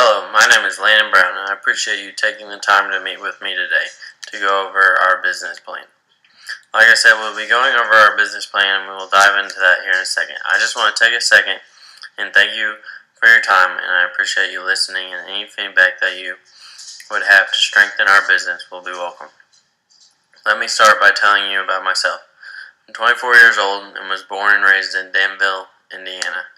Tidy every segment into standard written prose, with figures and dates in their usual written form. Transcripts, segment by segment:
Hello, my name is Landon Brown, and I appreciate you taking the time to meet with me today to go over our business plan. Like I said, we'll be going over our business plan, and we will dive into that here in a second. I just want to take a second and thank you for your time, and I appreciate you listening, and any feedback that you would have to strengthen our business will be welcome. Let me start by telling you about myself. I'm 24 years old and was born and raised in Danville, Indiana.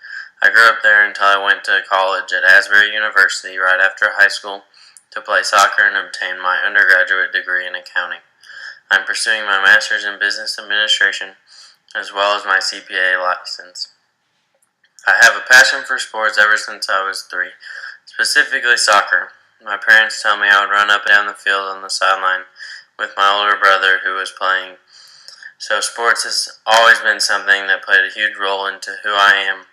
I grew up there until I went to college at Asbury University right after high school to play soccer and obtain my undergraduate degree in accounting. I'm pursuing my master's in business administration as well as my CPA license. I have a passion for sports ever since I was 3, specifically soccer. My parents tell me I would run up and down the field on the sideline with my older brother who was playing. So sports has always been something that played a huge role into who I am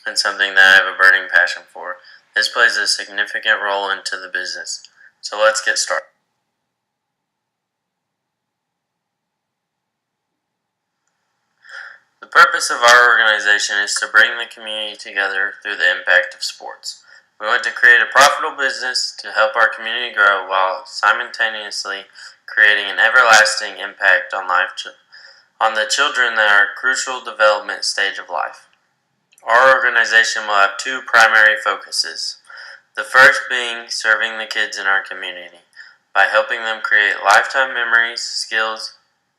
and something that I have a burning passion for. This plays a significant role into the business. So let's get started. The purpose of our organization is to bring the community together through the impact of sports. We want to create a profitable business to help our community grow while simultaneously creating an everlasting impact on the children that are a crucial development stage of life. Our organization will have 2 primary focuses. The first being serving the kids in our community by helping them create lifetime memories, skills,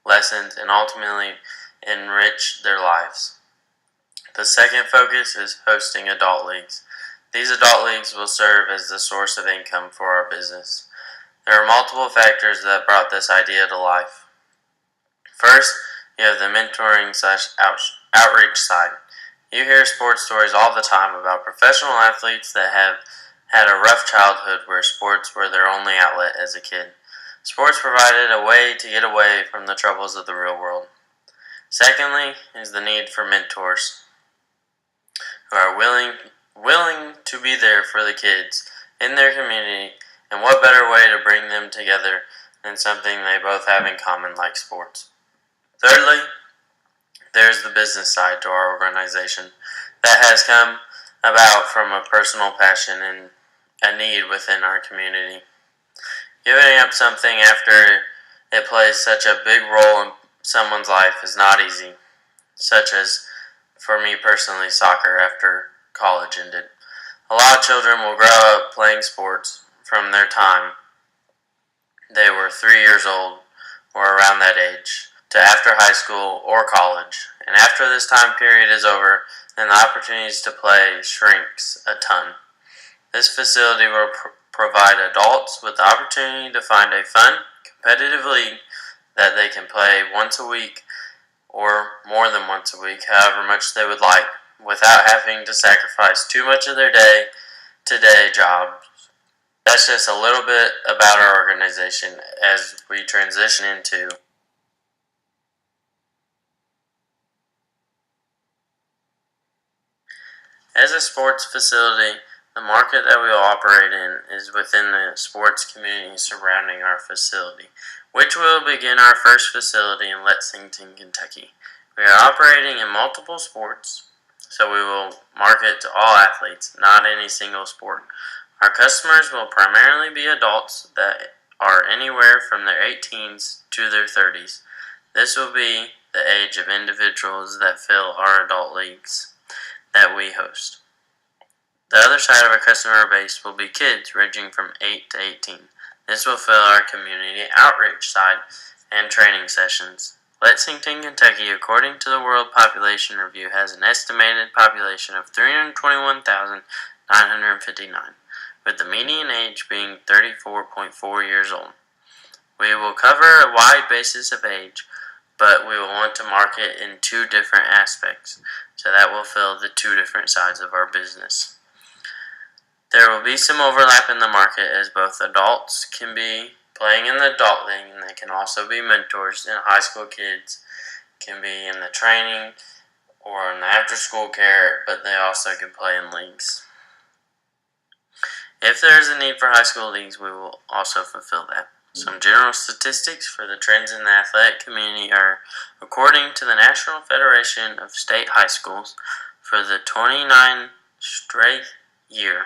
lessons, and ultimately enrich their lives. The second focus is hosting adult leagues. These adult leagues will serve as the source of income for our business. There are multiple factors that brought this idea to life. First, you have the mentoring / outreach side. You hear sports stories all the time about professional athletes that have had a rough childhood where sports were their only outlet as a kid. Sports provided a way to get away from the troubles of the real world. Secondly is the need for mentors who are willing to be there for the kids in their community, and what better way to bring them together than something they both have in common like sports. Thirdly, there's the business side to our organization that has come about from a personal passion and a need within our community. Giving up something after it plays such a big role in someone's life is not easy, such as, for me personally, soccer after college ended. A lot of children will grow up playing sports from their time they were 3 years old or around that age to after high school or college, and after this time period is over, then the opportunities to play shrinks a ton. This facility will provide adults with the opportunity to find a fun, competitive league that they can play once a week or more than once a week, however much they would like, without having to sacrifice too much of their day-to-day jobs. That's just a little bit about our organization as we transition into as a sports facility. The market that we will operate in is within the sports community surrounding our facility, which will begin our first facility in Lexington, Kentucky. We are operating in multiple sports, so we will market to all athletes, not any single sport. Our customers will primarily be adults that are anywhere from their 18s to their 30s. This will be the age of individuals that fill our adult leagues that we host. The other side of our customer base will be kids ranging from 8 to 18. This will fill our community outreach side and training sessions. Lexington, Kentucky, according to the World Population Review, has an estimated population of 321,959, with the median age being 34.4 years old. We will cover a wide basis of age, but we will want to market in 2 different aspects, so that will fill the 2 different sides of our business. There will be some overlap in the market as both adults can be playing in the adult league and they can also be mentors, and high school kids can be in the training or in the after school care, but they also can play in leagues. If there is a need for high school leagues, we will also fulfill that. Some general statistics for the trends in the athletic community are, according to the National Federation of State High Schools, for the 29th straight year,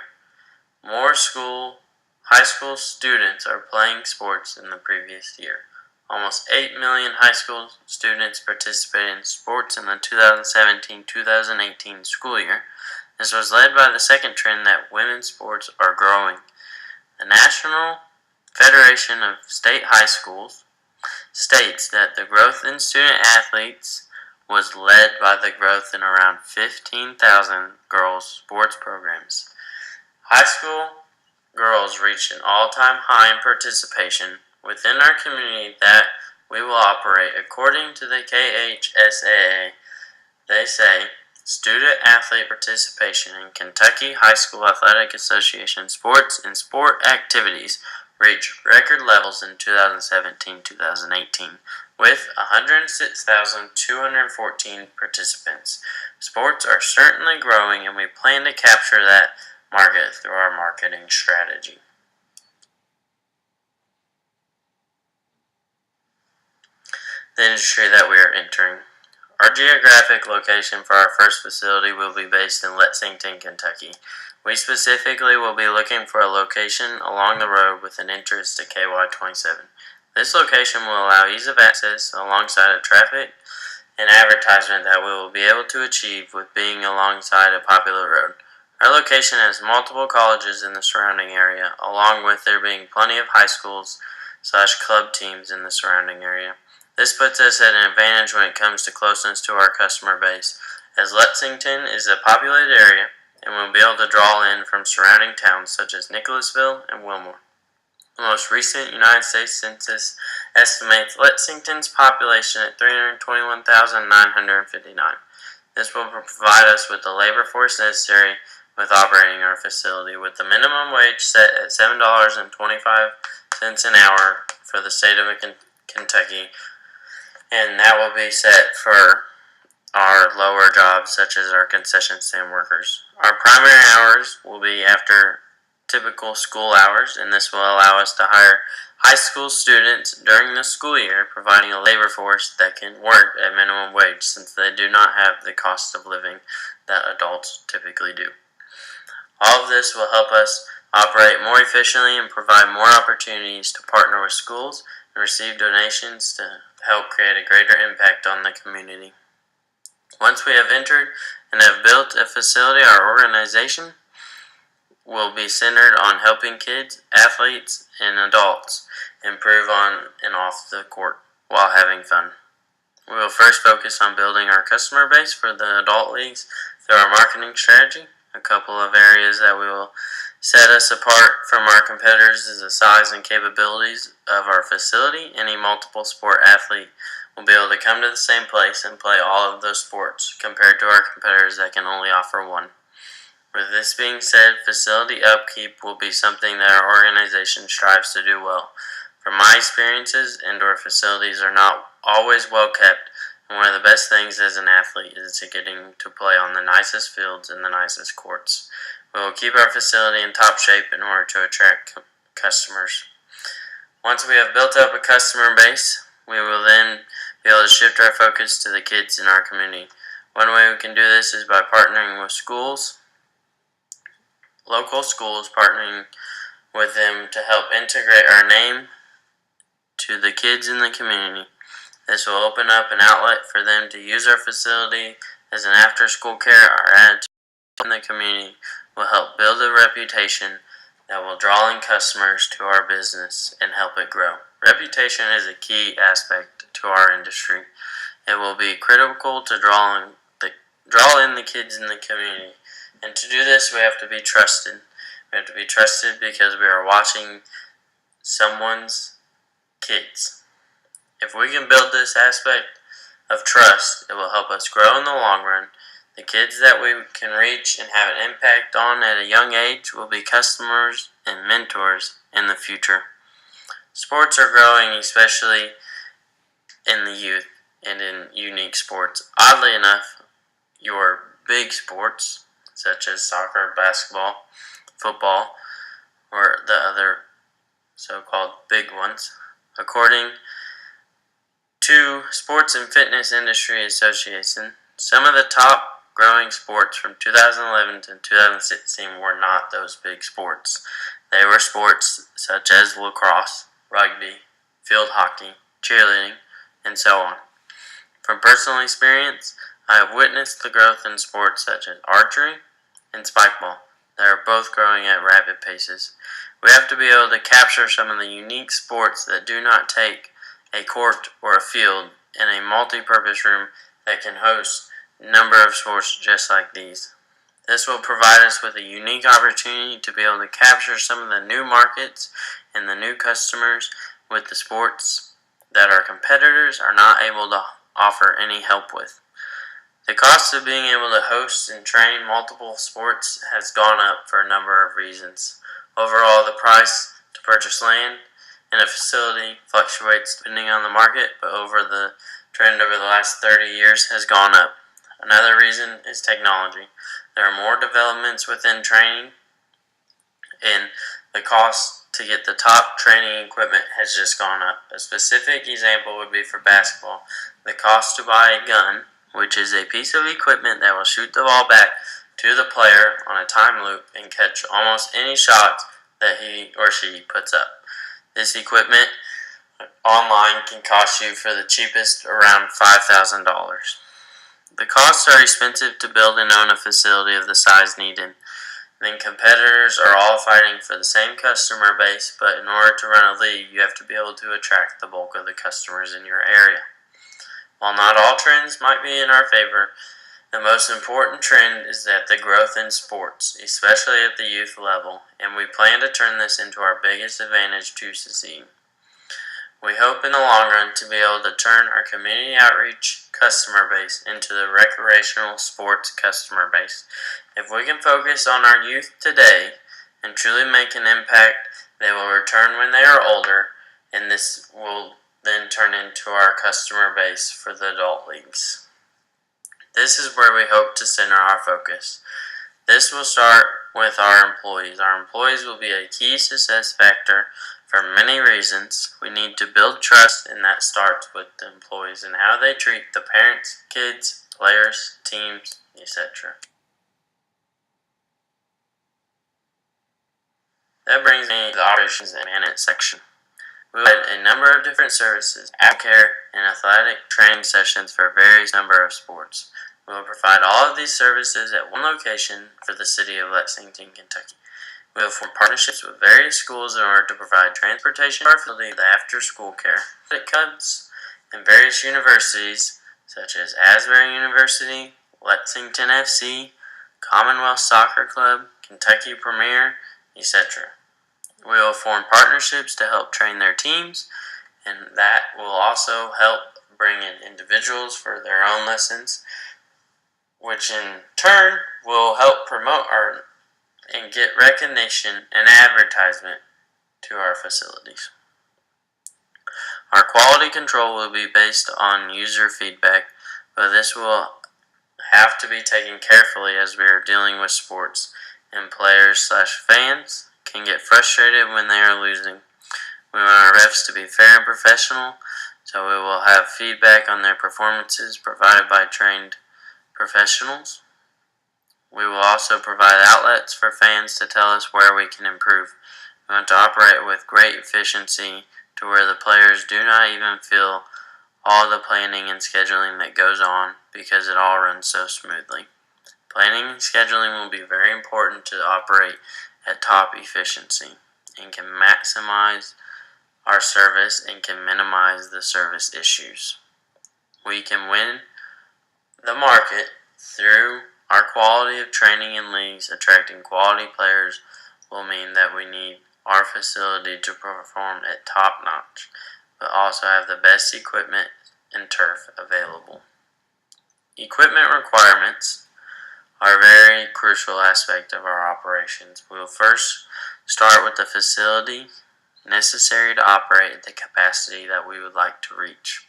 More high school students are playing sports than the previous year. Almost 8 million high school students participated in sports in the 2017-2018 school year. This was led by the second trend that women's sports are growing. The National Federation of State High Schools states that the growth in student athletes was led by the growth in around 15,000 girls' sports programs. High school girls reached an all-time high in participation within our community that we will operate. According to the KHSAA, they say student athlete participation in Kentucky High School Athletic Association sports and sport activities reached record levels in 2017-2018 with 106,214 participants. Sports are certainly growing, and we plan to capture that market through our marketing strategy. The industry that we are entering. Our geographic location for our first facility will be based in Lexington, Kentucky. We specifically will be looking for a location along the road with an entrance to KY27. This location will allow ease of access alongside of traffic and advertisement that we will be able to achieve with being alongside a popular road. Our location has multiple colleges in the surrounding area, along with there being plenty of high schools/club teams in the surrounding area. This puts us at an advantage when it comes to closeness to our customer base, as Lexington is a populated area and will be able to draw in from surrounding towns such as Nicholasville and Wilmore. The most recent United States Census estimates Lexington's population at 321,959. This will provide us with the labor force necessary with operating our facility, with the minimum wage set at $7.25 an hour for the state of Kentucky, and that will be set for our lower jobs such as our concession stand workers. Our primary hours will be after typical school hours, and this will allow us to hire high school students during the school year, providing a labor force that can work at minimum wage since they do not have the cost of living that adults typically do. All of this will help us operate more efficiently and provide more opportunities to partner with schools and receive donations to help create a greater impact on the community. Once we have entered and have built a facility, our organization will be centered on helping kids, athletes, and adults improve on and off the court while having fun. We will first focus on building our customer base for the adult leagues through our marketing strategy. A couple of areas that will set us apart from our competitors is the size and capabilities of our facility. Any multiple sport athlete will be able to come to the same place and play all of those sports compared to our competitors that can only offer one. With this being said, facility upkeep will be something that our organization strives to do well. From my experiences, indoor facilities are not always well kept, and one of the best things as an athlete is getting to play on the nicest fields and the nicest courts. We will keep our facility in top shape in order to attract customers. Once we have built up a customer base, we will then be able to shift our focus to the kids in our community. One way we can do this is by partnering with schools, local schools, partnering with them to help integrate our name to the kids in the community. This will open up an outlet for them to use our facility as an after-school care. Our attitude in the community will help build a reputation that will draw in customers to our business and help it grow. Reputation is a key aspect to our industry. It will be critical to draw in the kids in the community. And to do this, we have to be trusted. We have to be trusted because we are watching someone's kids. If we can build this aspect of trust, it will help us grow in the long run. The kids that we can reach and have an impact on at a young age will be customers and mentors in the future. Sports are growing, especially in the youth and in unique sports. Oddly enough, your big sports, such as soccer, basketball, football, or the other so-called big ones, according to Sports and Fitness Industry Association, some of the top growing sports from 2011 to 2016 were not those big sports. They were sports such as lacrosse, rugby, field hockey, cheerleading, and so on. From personal experience, I have witnessed the growth in sports such as archery and spikeball. They are both growing at rapid paces. We have to be able to capture some of the unique sports that do not take a court or a field and a multi-purpose room that can host a number of sports just like these. This will provide us with a unique opportunity to be able to capture some of the new markets and the new customers with the sports that our competitors are not able to offer any help with. The cost of being able to host and train multiple sports has gone up for a number of reasons. Overall, the price to purchase land in a facility fluctuates depending on the market, but the trend over the last 30 years has gone up. Another reason is technology. There are more developments within training, and the cost to get the top training equipment has just gone up. A specific example would be for basketball. The cost to buy a gun, which is a piece of equipment that will shoot the ball back to the player on a time loop and catch almost any shots that he or she puts up. This equipment online can cost you for the cheapest around $5,000. The costs are expensive to build and own a facility of the size needed. Then competitors are all fighting for the same customer base, but in order to run a league, you have to be able to attract the bulk of the customers in your area. While not all trends might be in our favor, the most important trend is that the growth in sports, especially at the youth level, and we plan to turn this into our biggest advantage to succeed. We hope in the long run to be able to turn our community outreach customer base into the recreational sports customer base. If we can focus on our youth today and truly make an impact, they will return when they are older, and this will then turn into our customer base for the adult leagues. This is where we hope to center our focus. This will start with our employees. Our employees will be a key success factor for many reasons. We need to build trust, and that starts with the employees and how they treat the parents, kids, players, teams, etc. That brings me to the operations and management section. We provide a number of different services, aftercare, and athletic training sessions for a various number of sports. We will provide all of these services at one location for the city of Lexington, Kentucky. We will form partnerships with various schools in order to provide transportation for our facility, the after-school care, clubs, and various universities such as Asbury University, Lexington FC, Commonwealth Soccer Club, Kentucky Premier, etc. We will form partnerships to help train their teams, and that will also help bring in individuals for their own lessons, which in turn will help promote and get recognition and advertisement to our facilities. Our quality control will be based on user feedback, but this will have to be taken carefully as we are dealing with sports, and players/fans can get frustrated when they are losing. We want our refs to be fair and professional, so we will have feedback on their performances provided by trained professionals. We will also provide outlets for fans to tell us where we can improve. We want to operate with great efficiency to where the players do not even feel all the planning and scheduling that goes on because it all runs so smoothly. Planning and scheduling will be very important to operate at top efficiency and can maximize our service and can minimize the service issues. We can win the market through our quality of training and leagues. Attracting quality players will mean that we need our facility to perform at top notch, but also have the best equipment and turf available. Equipment requirements are a very crucial aspect of our operations. We will first start with the facility necessary to operate at the capacity that we would like to reach.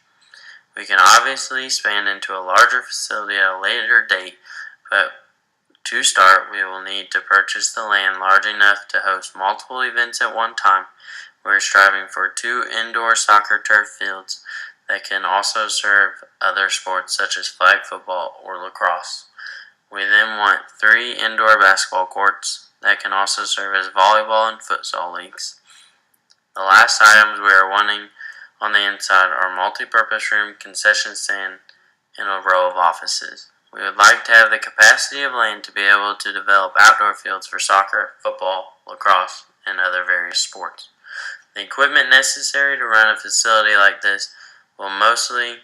We can obviously expand into a larger facility at a later date, but to start, we will need to purchase the land large enough to host multiple events at one time. We're striving for 2 indoor soccer turf fields that can also serve other sports such as flag football or lacrosse. We then want 3 indoor basketball courts that can also serve as volleyball and futsal leagues. The last items we are wanting on the inside are multi-purpose room, concession stand, and a row of offices. We would like to have the capacity of land to be able to develop outdoor fields for soccer, football, lacrosse, and other various sports. The equipment necessary to run a facility like this will mostly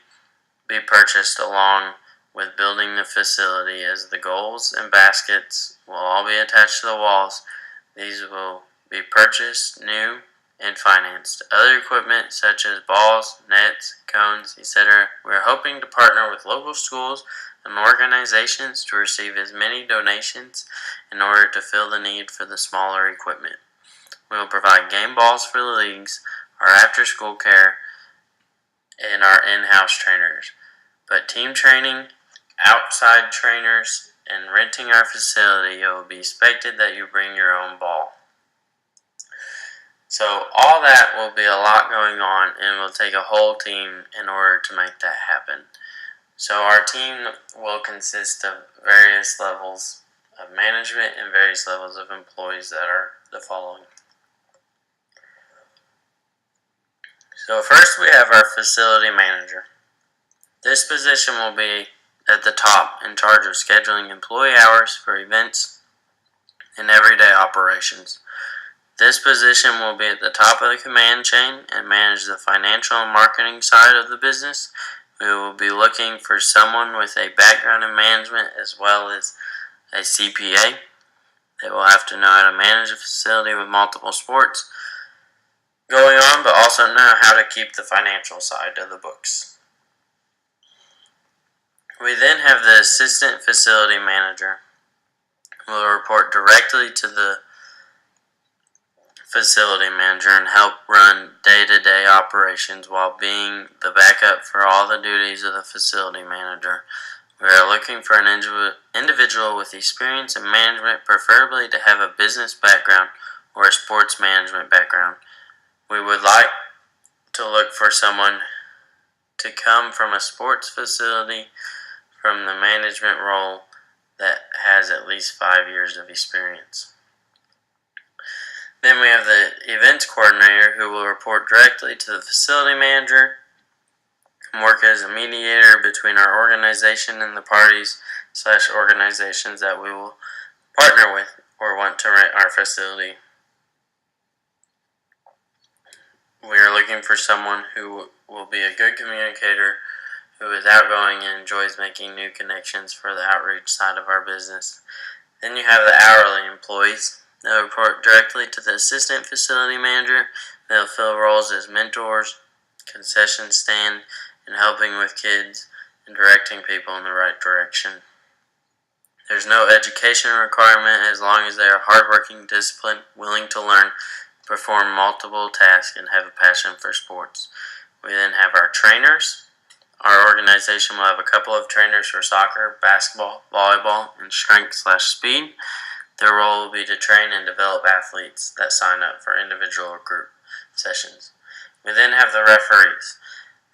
be purchased along with building the facility, as the goals and baskets will all be attached to the walls. These will be purchased new and financed. Other equipment such as balls, nets, cones, etc. We are hoping to partner with local schools and organizations to receive as many donations in order to fill the need for the smaller equipment. We will provide game balls for the leagues, our after-school care, and our in-house trainers. But team training, outside trainers, and renting our facility, it will be expected that you bring your own ball. So all that will be a lot going on, and will take a whole team in order to make that happen. So our team will consist of various levels of management and various levels of employees that are the following. So first we have our facility manager. This position will be at the top, in charge of scheduling employee hours for events and everyday operations. This position will be at the top of the command chain and manage the financial and marketing side of the business. We will be looking for someone with a background in management as well as a CPA. They will have to know how to manage a facility with multiple sports going on, but also know how to keep the financial side of the books. We then have the assistant facility manager, who will report directly to the facility manager and help run day-to-day operations while being the backup for all the duties of the facility manager. We are looking for an individual with experience in management, preferably to have a business background or a sports management background. We would like to look for someone to come from a sports facility from the management role that has at least 5 years of experience. Then we have the events coordinator, who will report directly to the facility manager and work as a mediator between our organization and the parties / organizations that we will partner with or want to rent our facility. We are looking for someone who will be a good communicator, who is outgoing and enjoys making new connections for the outreach side of our business. Then you have the hourly employees. They'll report directly to the assistant facility manager. They'll fill roles as mentors, concession stand, and helping with kids and directing people in the right direction. There's no education requirement as long as they are hardworking, disciplined, willing to learn, perform multiple tasks, and have a passion for sports. We then have our trainers. Our organization will have a couple of trainers for soccer, basketball, volleyball, and strength/speed. Their role will be to train and develop athletes that sign up for individual or group sessions. We then have the referees.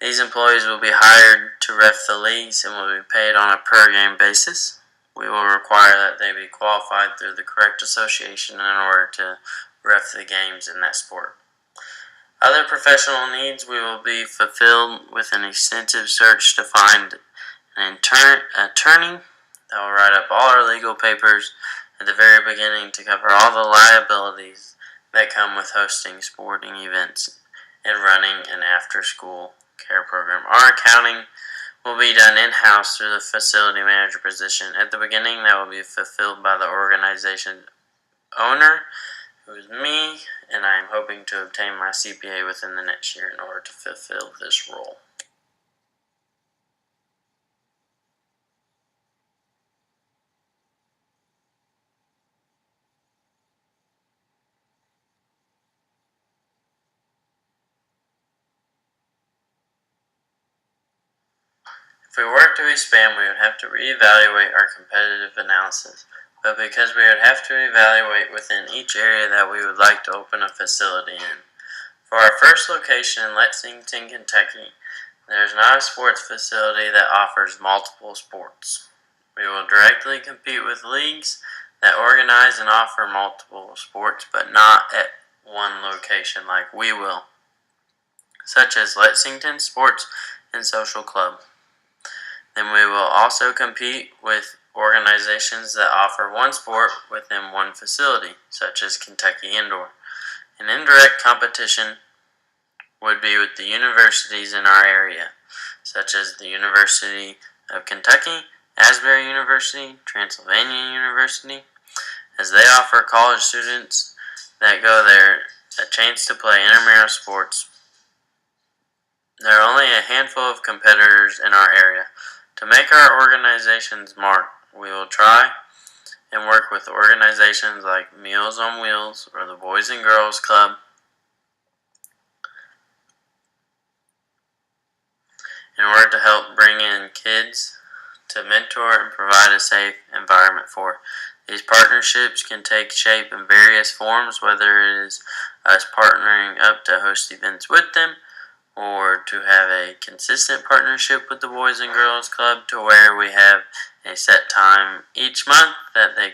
These employees will be hired to ref the leagues and will be paid on a per game basis. We will require that they be qualified through the correct association in order to ref the games in that sport. Other professional needs will be fulfilled with an extensive search to find an attorney that will write up all our legal papers at the very beginning to cover all the liabilities that come with hosting sporting events and running an after-school care program. Our accounting will be done in-house through the facility manager position. At the beginning, that will be fulfilled by the organization owner, who is me, and I am hoping to obtain my CPA within the next year in order to fulfill this role. If we were to expand, we would have to reevaluate our competitive analysis, but because we would have to evaluate within each area that we would like to open a facility in. For our first location in Lexington, Kentucky, there is not a sports facility that offers multiple sports. We will directly compete with leagues that organize and offer multiple sports, but not at one location like we will, such as Lexington Sports and Social Club. Then we will also compete with organizations that offer one sport within one facility, such as Kentucky Indoor. An indirect competition would be with the universities in our area, such as the University of Kentucky, Asbury University, Transylvania University, as they offer college students that go there a chance to play intramural sports. There are only a handful of competitors in our area. To make our organization's mark, we will try and work with organizations like Meals on Wheels or the Boys and Girls Club in order to help bring in kids to mentor and provide a safe environment for. These partnerships can take shape in various forms, whether it is us partnering up to host events with them, or to have a consistent partnership with the Boys and Girls Club to where we have a set time each month that they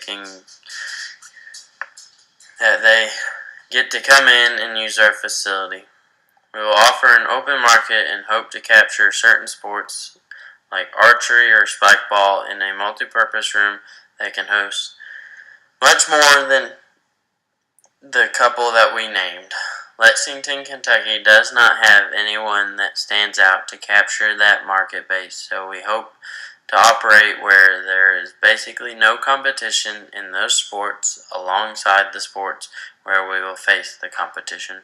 get to come in and use our facility. We will offer an open market and hope to capture certain sports like archery or spike ball in a multi-purpose room that can host much more than the couple that we named. Lexington, Kentucky does not have anyone that stands out to capture that market base, so we hope to operate where there is basically no competition in those sports alongside the sports where we will face the competition.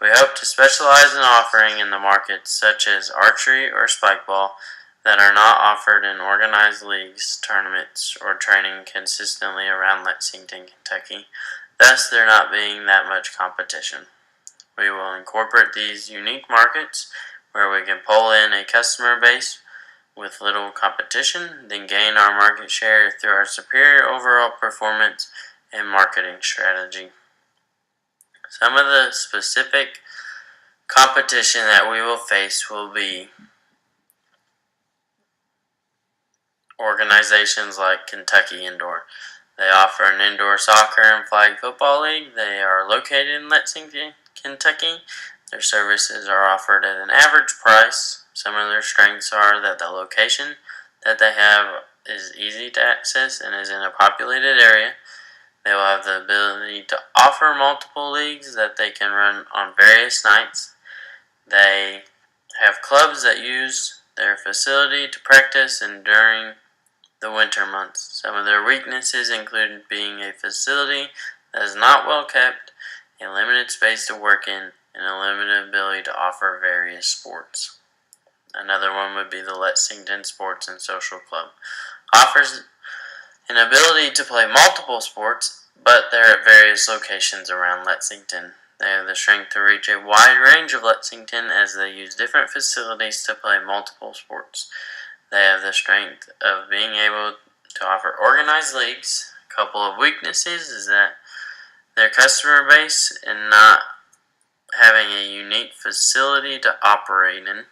We hope to specialize in offering in the markets such as archery or spike ball that are not offered in organized leagues, tournaments, or training consistently around Lexington, Kentucky, thus there not being that much competition. We will incorporate these unique markets where we can pull in a customer base with little competition, then gain our market share through our superior overall performance and marketing strategy. Some of the specific competition that we will face will be organizations like Kentucky Indoor. They offer an indoor soccer and flag football league. They are located in Lexington, Kentucky. Their services are offered at an average price. Some of their strengths are that the location that they have is easy to access and is in a populated area. They will have the ability to offer multiple leagues that they can run on various nights. They have clubs that use their facility to practice and during the winter months. Some of their weaknesses include being a facility that is not well kept, a limited space to work in, and a limited ability to offer various sports. Another one would be the Lexington Sports and Social Club. Offers an ability to play multiple sports, but they're at various locations around Lexington. They have the strength to reach a wide range of Lexington as they use different facilities to play multiple sports. They have the strength of being able to offer organized leagues. A couple of weaknesses is that their customer base and not having a unique facility to operate in.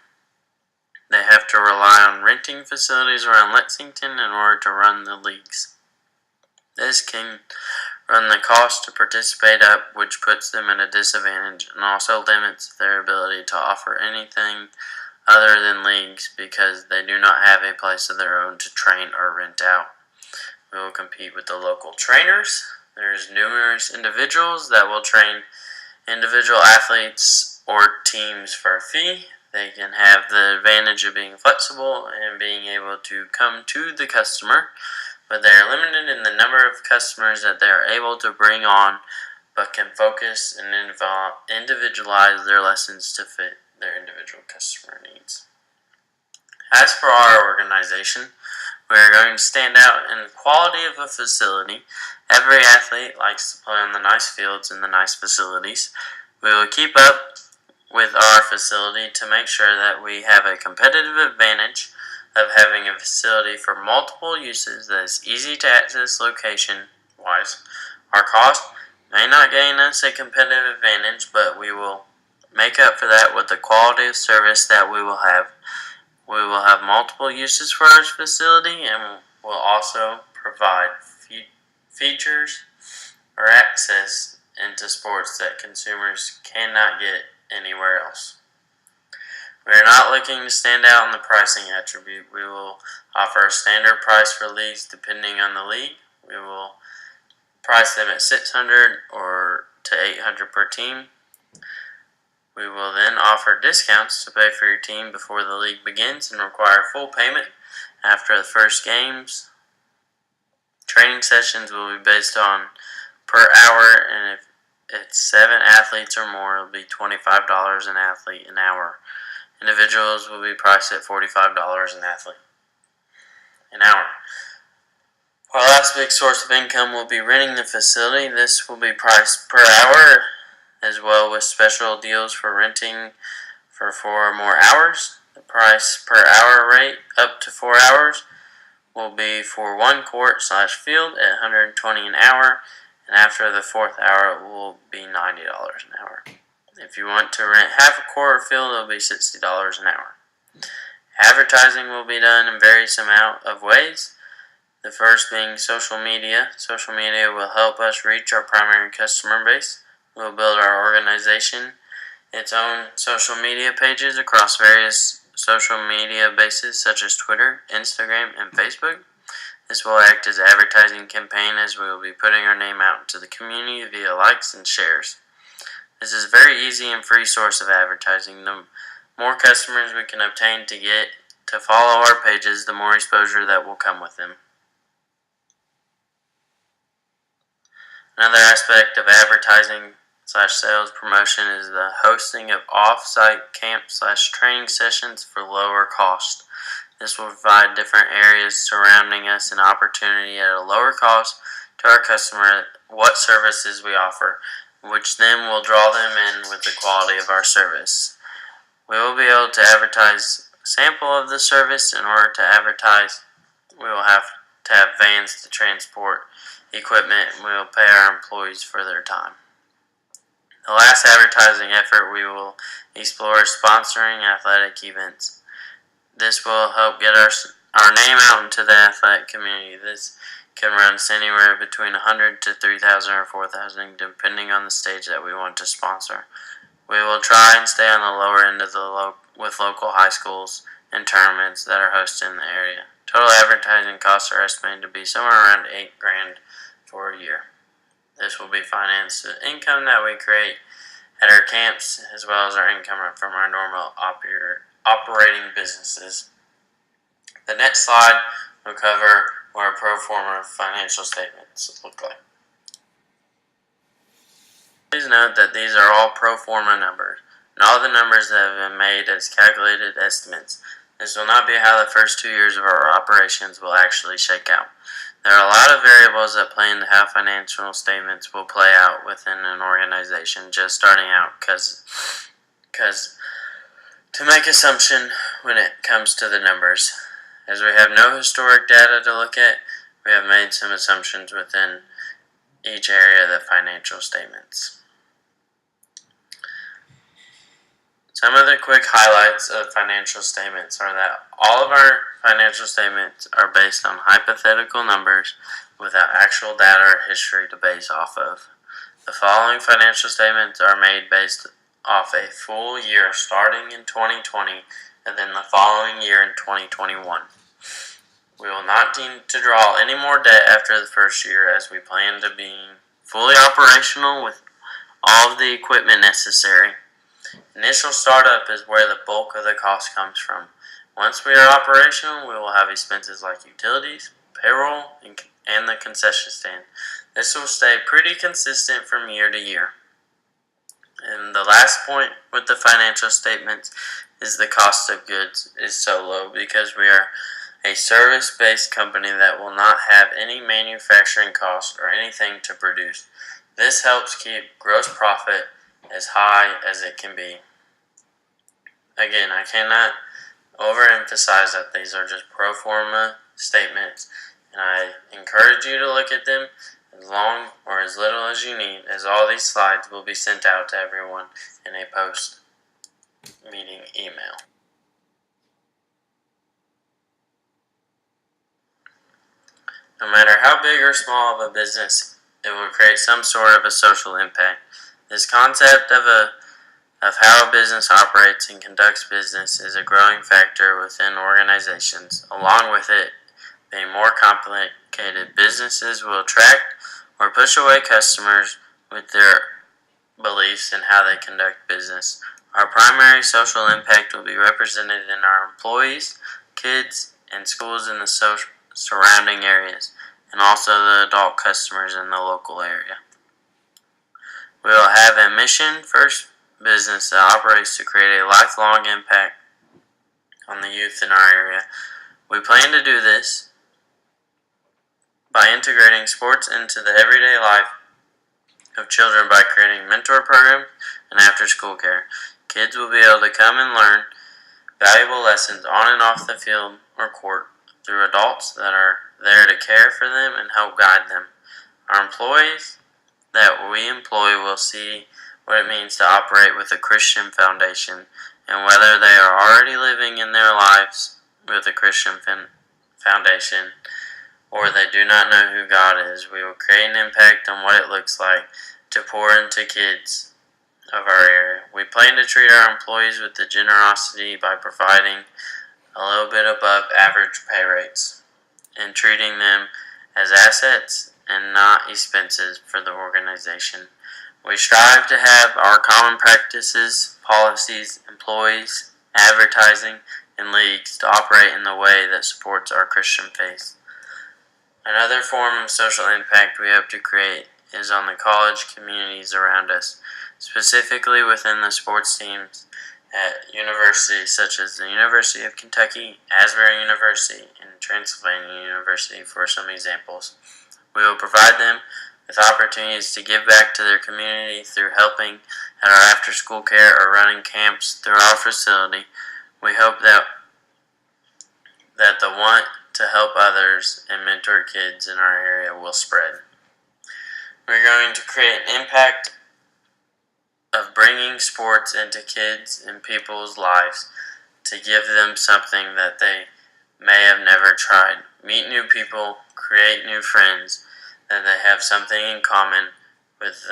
They have to rely on renting facilities around Lexington in order to run the leagues. This can run the cost to participate up, which puts them at a disadvantage and also limits their ability to offer anything other than leagues because they do not have a place of their own to train or rent out. We will compete with the local trainers. There's numerous individuals that will train individual athletes or teams for a fee. They can have the advantage of being flexible and being able to come to the customer, but they are limited in the number of customers that they are able to bring on, but can focus and individualize their lessons to fit their individual customer needs. As for our organization, we are going to stand out in the quality of a facility. Every athlete likes to play on the nice fields and the nice facilities. We will keep up with our facility to make sure that we have a competitive advantage of having a facility for multiple uses that is easy to access location-wise. Our cost may not gain us a competitive advantage, but we will make up for that with the quality of service that we will have. We will have multiple uses for our facility, and will also provide features or access into sports that consumers cannot get anywhere else. We are not looking to stand out in the pricing attribute. We will offer a standard price for leagues depending on the league. We will price them at $600 or to $800 per team. We will then offer discounts to pay for your team before the league begins and require full payment after the first games. Training sessions will be based on per hour, and if it's 7 athletes or more, it will be $25 an athlete an hour. Individuals will be priced at $45 an athlete an hour. Our last big source of income will be renting the facility. This will be priced per hour, as well with special deals for renting for 4 or more hours. The price per hour rate up to 4 hours will be for one court/field at $120 an hour, and after the 4th hour it will be $90 an hour. If you want to rent half a court or field, it will be $60 an hour. Advertising will be done in various amount of ways. The first being social media. Social media will help us reach our primary customer base. We will build our organization its own social media pages across various social media bases such as Twitter, Instagram, and Facebook. This will act as an advertising campaign as we will be putting our name out into the community via likes and shares. This is a very easy and free source of advertising. The more customers we can obtain to follow our pages, the more exposure that will come with them. Another aspect of advertising/sales promotion is the hosting of off-site camp/training sessions for lower cost. This will provide different areas surrounding us an opportunity at a lower cost to our customer what services we offer, which then will draw them in with the quality of our service. We will be able to advertise a sample of the service. In order to advertise, we will have to have vans to transport equipment, and we will pay our employees for their time. The last advertising effort we will explore is sponsoring athletic events. This will help get our name out into the athletic community. This can run anywhere between 100 to 3,000 or 4,000 depending on the stage that we want to sponsor. We will try and stay on the lower end of with local high schools and tournaments that are hosted in the area. Total advertising costs are estimated to be somewhere around $8,000 for a year. This will be financed with income that we create at our camps, as well as our income from our normal operating businesses. The next slide will cover what our pro forma financial statements look like. Please note that these are all pro forma numbers, and all the numbers that have been made as calculated estimates. This will not be how the first 2 years of our operations will actually shake out. There are a lot of variables that play into how financial statements will play out within an organization just starting out, because to make assumption when it comes to the numbers. As we have no historic data to look at, we have made some assumptions within each area of the financial statements. Some of the quick highlights of financial statements are that all of our financial statements are based on hypothetical numbers without actual data or history to base off of. The following financial statements are made based off a full year starting in 2020 and then the following year in 2021. We will not need to draw any more debt after the first year, as we plan to be fully operational with all of the equipment necessary. Initial startup is where the bulk of the cost comes from. Once we are operational, we will have expenses like utilities, payroll, and the concession stand. This will stay pretty consistent from year to year. And the last point with the financial statements is the cost of goods is so low because we are a service-based company that will not have any manufacturing costs or anything to produce. This helps keep gross profit as high as it can be. Again, I cannot overemphasize that these are just pro forma statements, and I encourage you to look at them as long or as little as you need, as all these slides will be sent out to everyone in a post-meeting email. No matter how big or small of a business, it will create some sort of a social impact. This concept of how a business operates and conducts business is a growing factor within organizations. Along with it being more complicated, businesses will attract or push away customers with their beliefs in how they conduct business. Our primary social impact will be represented in our employees, kids, and schools in the surrounding areas, and also the adult customers in the local area. We will have a mission-first business that operates to create a lifelong impact on the youth in our area. We plan to do this by integrating sports into the everyday life of children by creating mentor programs and after-school care. Kids will be able to come and learn valuable lessons on and off the field or court through adults that are there to care for them and help guide them. Our employees that we employ will see what it means to operate with a Christian foundation, and whether they are already living in their lives with a Christian foundation or they do not know who God is, we will create an impact on what it looks like to pour into kids of our area. We plan to treat our employees with the generosity by providing a little bit above average pay rates and treating them as assets and not expenses for the organization. We strive to have our common practices, policies, employees, advertising, and leagues to operate in the way that supports our Christian faith. Another form of social impact we hope to create is on the college communities around us, specifically within the sports teams at universities such as the University of Kentucky, Asbury University, and Transylvania University for some examples. We will provide them with opportunities to give back to their community through helping at our after-school care or running camps through our facility. We hope that the want to help others and mentor kids in our area will spread. We're going to create an impact of bringing sports into kids and people's lives to give them something that they may have never tried. Meet new people, create new friends, that they have something in common with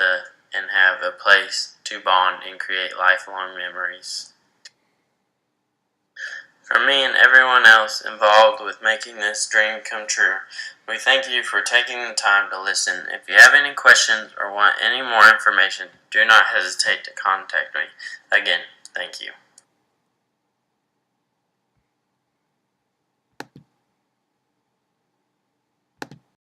and have a place to bond and create lifelong memories. From me and everyone else involved with making this dream come true, we thank you for taking the time to listen. If you have any questions or want any more information, do not hesitate to contact me. Again, thank you.